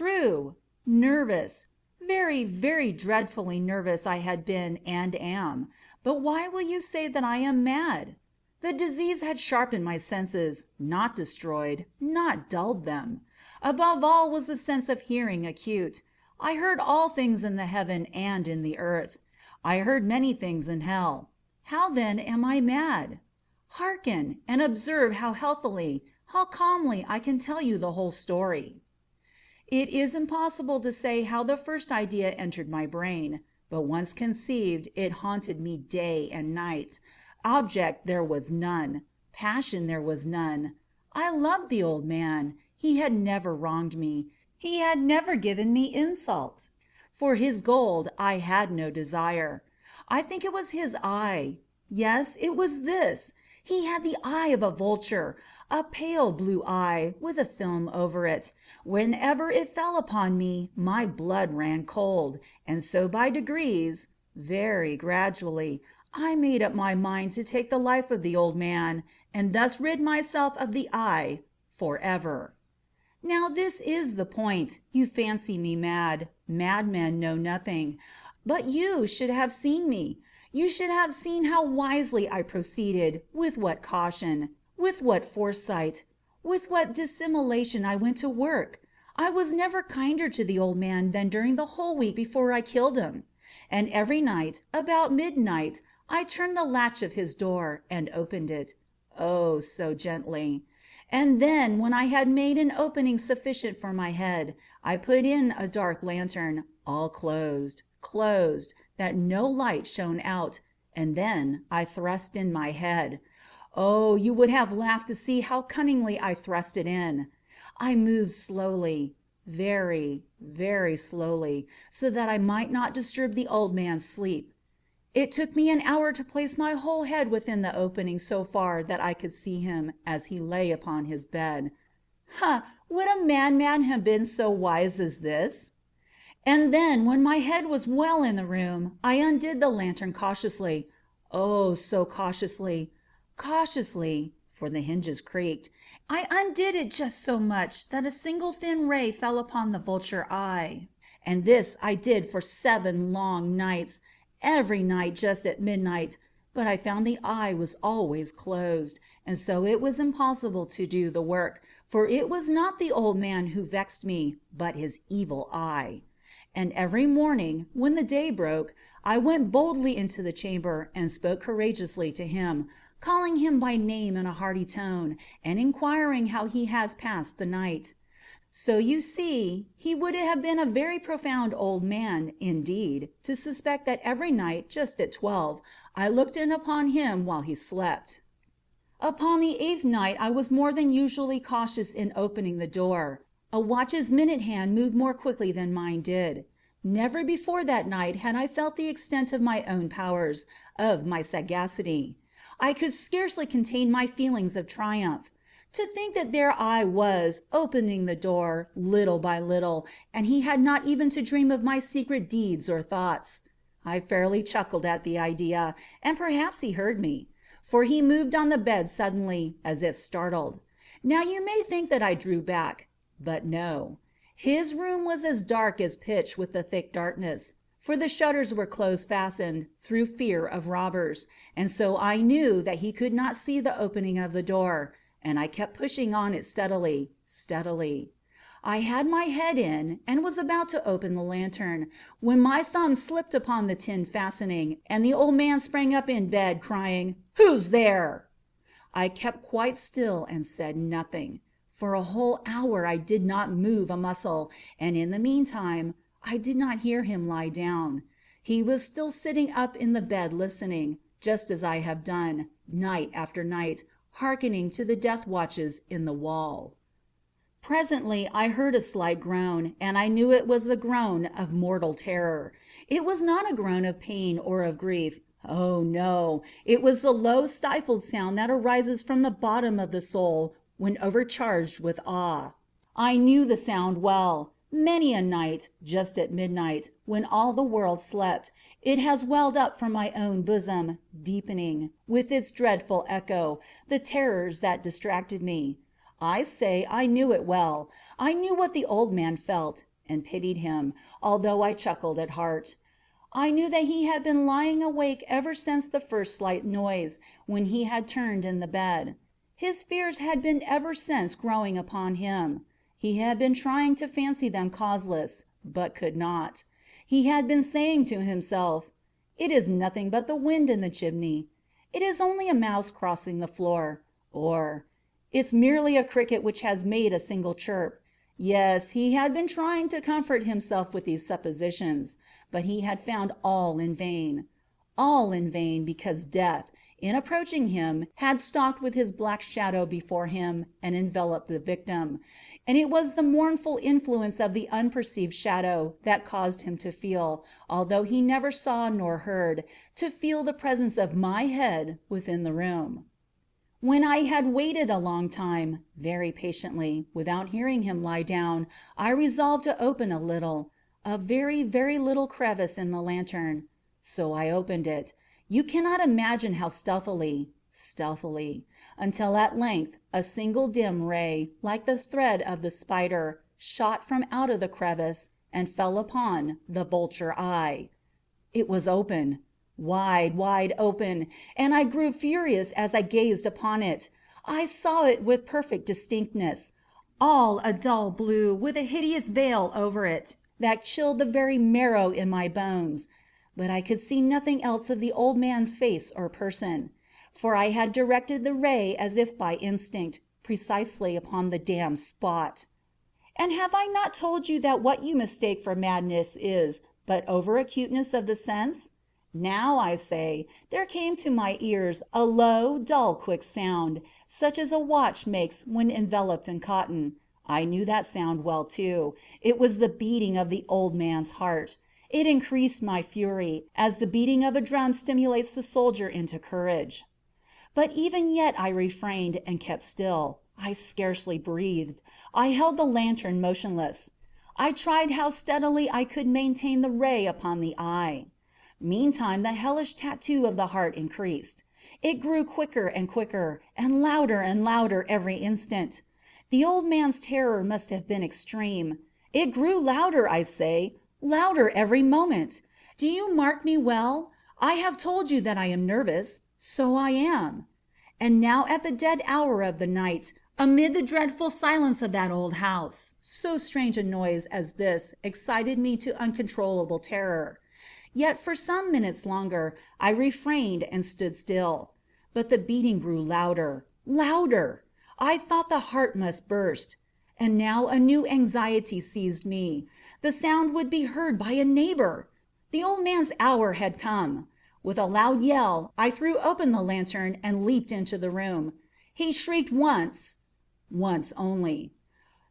true. Nervous. Very, very dreadfully nervous I had been and am. But why will you say that I am mad? The disease had sharpened my senses, not destroyed, not dulled them. Above all was the sense of hearing acute. I heard all things in the heaven and in the earth. I heard many things in hell. How then am I mad? Hearken, and observe how healthily, how calmly I can tell you the whole story. It is impossible to say how the first idea entered my brain, but once conceived, it haunted me day and night. Object there was none. Passion there was none. I loved the old man. He had never wronged me. He had never given me insult. For his gold I had no desire. I think it was his eye. Yes, it was this. He had the eye of a vulture, a pale blue eye with a film over it. Whenever it fell upon me, my blood ran cold, and so by degrees, very gradually, I made up my mind to take the life of the old man, and thus rid myself of the eye forever. Now this is the point. You fancy me mad. Madmen know nothing. But you should have seen me. You should have seen how wisely I proceeded, with what caution, with what foresight, with what dissimulation I went to work. I was never kinder to the old man than during the whole week before I killed him. And every night, about midnight, I turned the latch of his door and opened it. Oh, so gently. And then, when I had made an opening sufficient for my head, I put in a dark lantern, all closed, that no light shone out, and then I thrust in my head. Oh, you would have laughed to see how cunningly I thrust it in. I moved slowly, very, very slowly, so that I might not disturb the old man's sleep. It took me an hour to place my whole head within the opening so far that I could see him as he lay upon his bed. Would a madman have been so wise as this? And then, when my head was well in the room, I undid the lantern cautiously. Oh, so cautiously, for the hinges creaked. I undid it just so much that a single thin ray fell upon the vulture eye. And this I did for 7 long nights, every night just at midnight, but I found the eye was always closed, and so it was impossible to do the work, for it was not the old man who vexed me, but his evil eye. And every morning, when the day broke, I went boldly into the chamber and spoke courageously to him, calling him by name in a hearty tone, and inquiring how he has passed the night. So you see, he would have been a very profound old man, indeed, to suspect that every night, just at 12, I looked in upon him while he slept. Upon the 8th night I was more than usually cautious in opening the door. A watch's minute hand moved more quickly than mine did. Never before that night had I felt the extent of my own powers, of my sagacity. I could scarcely contain my feelings of triumph. To think that there I was, opening the door, little by little, and he had not even to dream of my secret deeds or thoughts. I fairly chuckled at the idea, and perhaps he heard me, for he moved on the bed suddenly, as if startled. Now you may think that I drew back. But no. His room was as dark as pitch with the thick darkness, for the shutters were close fastened, through fear of robbers, and so I knew that he could not see the opening of the door, and I kept pushing on it steadily. I had my head in, and was about to open the lantern, when my thumb slipped upon the tin fastening, and the old man sprang up in bed, crying, "Who's there?" I kept quite still and said nothing. For a whole hour I did not move a muscle, and in the meantime I did not hear him lie down. He was still sitting up in the bed listening, just as I have done, night after night, hearkening to the death watches in the wall. Presently I heard a slight groan, and I knew it was the groan of mortal terror. It was not a groan of pain or of grief. Oh no, it was the low stifled sound that arises from the bottom of the soul when overcharged with awe. I knew the sound well. Many a night, just at midnight, when all the world slept, it has welled up from my own bosom, deepening, with its dreadful echo, the terrors that distracted me. I say I knew it well. I knew what the old man felt, and pitied him, although I chuckled at heart. I knew that he had been lying awake ever since the first slight noise, when he had turned in the bed. His fears had been ever since growing upon him. He had been trying to fancy them causeless, but could not. He had been saying to himself, "It is nothing but the wind in the chimney," "It is only a mouse crossing the floor," or "It's merely a cricket which has made a single chirp." Yes, he had been trying to comfort himself with these suppositions, but he had found all in vain. All in vain, because death, in approaching him, had stalked with his black shadow before him and enveloped the victim, and it was the mournful influence of the unperceived shadow that caused him to feel, although he never saw nor heard, to feel the presence of my head within the room. When I had waited a long time, very patiently, without hearing him lie down, I resolved to open a very, very little crevice in the lantern. So I opened it. You cannot imagine how stealthily, until at length a single dim ray, like the thread of the spider, shot from out of the crevice and fell upon the vulture eye. It was open. Wide, wide open, and I grew furious as I gazed upon it. I saw it with perfect distinctness, all a dull blue with a hideous veil over it that chilled the very marrow in my bones. But I could see nothing else of the old man's face or person, for I had directed the ray as if by instinct, precisely upon the damned spot. And have I not told you that what you mistake for madness is but over-acuteness of the sense? Now, I say, there came to my ears a low, dull, quick sound, such as a watch makes when enveloped in cotton. I knew that sound well, too. It was the beating of the old man's heart. It increased my fury, as the beating of a drum stimulates the soldier into courage. But even yet I refrained and kept still. I scarcely breathed. I held the lantern motionless. I tried how steadily I could maintain the ray upon the eye. Meantime the hellish tattoo of the heart increased. It grew quicker and quicker, and louder every instant. The old man's terror must have been extreme. It grew louder, I say, louder every moment. Do you mark me well? I have told you that I am nervous. So I am. And now at the dead hour of the night, amid the dreadful silence of that old house, so strange a noise as this excited me to uncontrollable terror. Yet for some minutes longer I refrained and stood still. But the beating grew louder. I thought the heart must burst. And now a new anxiety seized me. The sound would be heard by a neighbor. The old man's hour had come. With a loud yell I threw open the lantern and leaped into the room. He shrieked once only.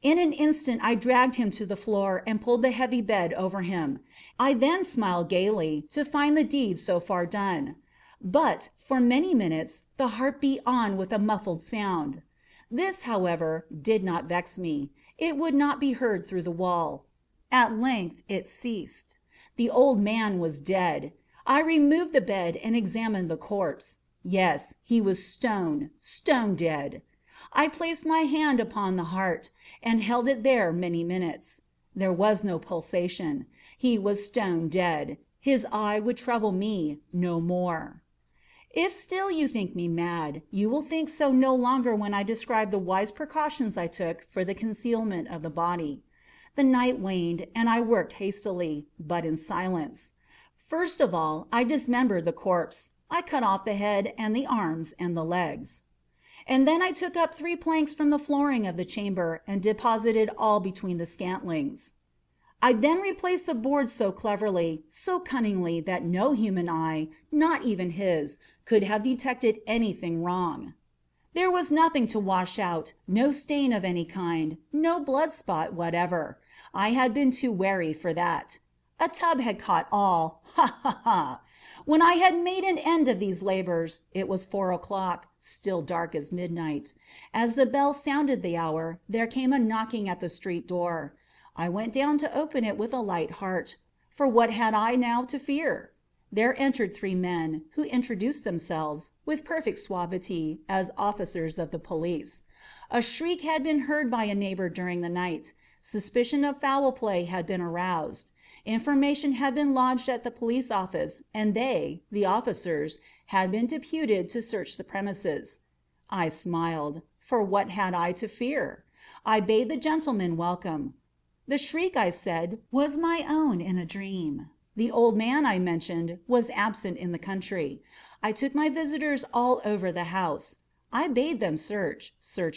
In an instant I dragged him to the floor and pulled the heavy bed over him. I then smiled gaily to find the deed so far done. But for many minutes the heart beat on with a muffled sound. This, however, did not vex me. It would not be heard through the wall. At length it ceased. The old man was dead. I removed the bed and examined the corpse. Yes, he was stone dead. I placed my hand upon the heart, and held it there many minutes. There was no pulsation. He was stone dead. His eye would trouble me no more. If still you think me mad, you will think so no longer when I describe the wise precautions I took for the concealment of the body. The night waned, and I worked hastily, but in silence. First of all, I dismembered the corpse. I cut off the head and the arms and the legs. And then I took up 3 planks from the flooring of the chamber and deposited all between the scantlings. I then replaced the boards so cleverly, so cunningly, that no human eye, not even his, could have detected anything wrong. There was nothing to wash out, no stain of any kind, no blood spot whatever. I had been too wary for that. A tub had caught all. Ha ha ha! When I had made an end of these labors, it was 4 o'clock, still dark as midnight. As the bell sounded the hour, there came a knocking at the street door. I went down to open it with a light heart, for what had I now to fear? There entered 3 men, who introduced themselves, with perfect suavity, as officers of the police. A shriek had been heard by a neighbor during the night. Suspicion of foul play had been aroused. Information had been lodged at the police office, and they, the officers, had been deputed to search the premises. I smiled, for what had I to fear? I bade the gentlemen welcome. The shriek, I said, was my own in a dream. The old man I mentioned was absent in the country. I took my visitors all over the house. I bade them search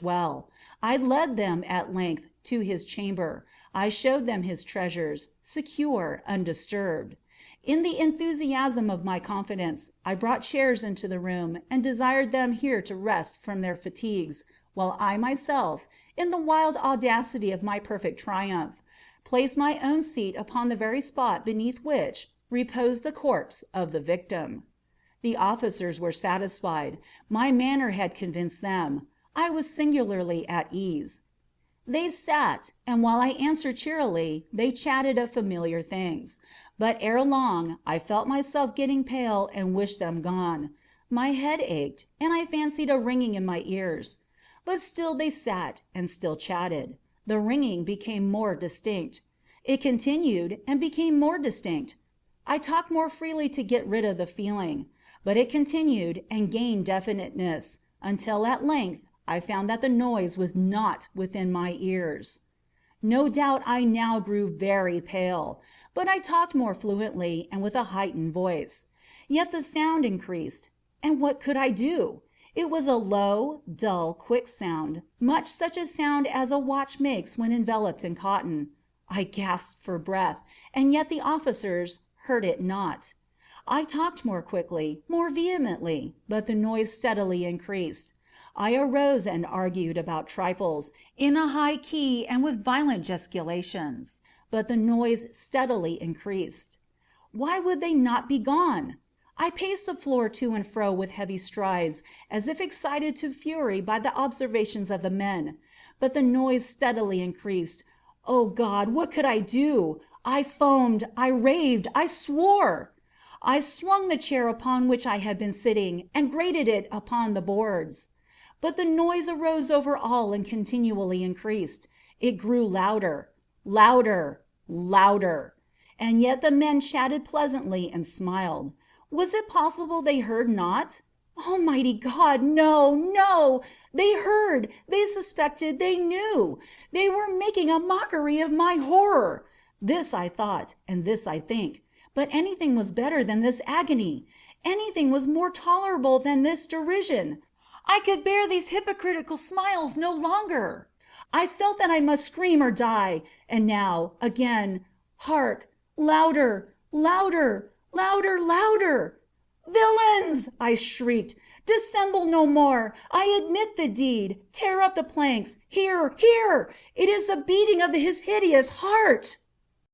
well. I led them at length to his chamber. I showed them his treasures, secure, undisturbed. In the enthusiasm of my confidence, I brought chairs into the room and desired them here to rest from their fatigues, while I myself, in the wild audacity of my perfect triumph, placed my own seat upon the very spot beneath which reposed the corpse of the victim. The officers were satisfied. My manner had convinced them. I was singularly at ease. They sat, and while I answered cheerily, they chatted of familiar things. But ere long I felt myself getting pale and wished them gone. My head ached, and I fancied a ringing in my ears. But still they sat and still chatted. The ringing became more distinct. It continued and became more distinct. I talked more freely to get rid of the feeling. But it continued and gained definiteness, until at length I found that the noise was not within my ears. No doubt I now grew very pale, but I talked more fluently and with a heightened voice. Yet the sound increased, and what could I do? It was a low, dull, quick sound, much such a sound as a watch makes when enveloped in cotton. I gasped for breath, and yet the officers heard it not. I talked more quickly, more vehemently, but the noise steadily increased. I arose and argued about trifles, in a high key and with violent gesticulations, but the noise steadily increased. Why would they not be gone? I paced the floor to and fro with heavy strides, as if excited to fury by the observations of the men, but the noise steadily increased. Oh God, what could I do? I foamed, I raved, I swore. I swung the chair upon which I had been sitting and grated it upon the boards. But the noise arose over all and continually increased. It grew louder, louder, louder. And yet the men chatted pleasantly and smiled. Was it possible they heard not? Almighty God, no, no! They heard, they suspected, they knew. They were making a mockery of my horror. This I thought, and this I think. But anything was better than this agony. Anything was more tolerable than this derision. I could bear these hypocritical smiles no longer. I felt that I must scream or die. And now, again, hark, louder, louder, louder, louder. Villains! I shrieked. Dissemble no more. I admit the deed. Tear up the planks. Here, here! It is the beating of his hideous heart.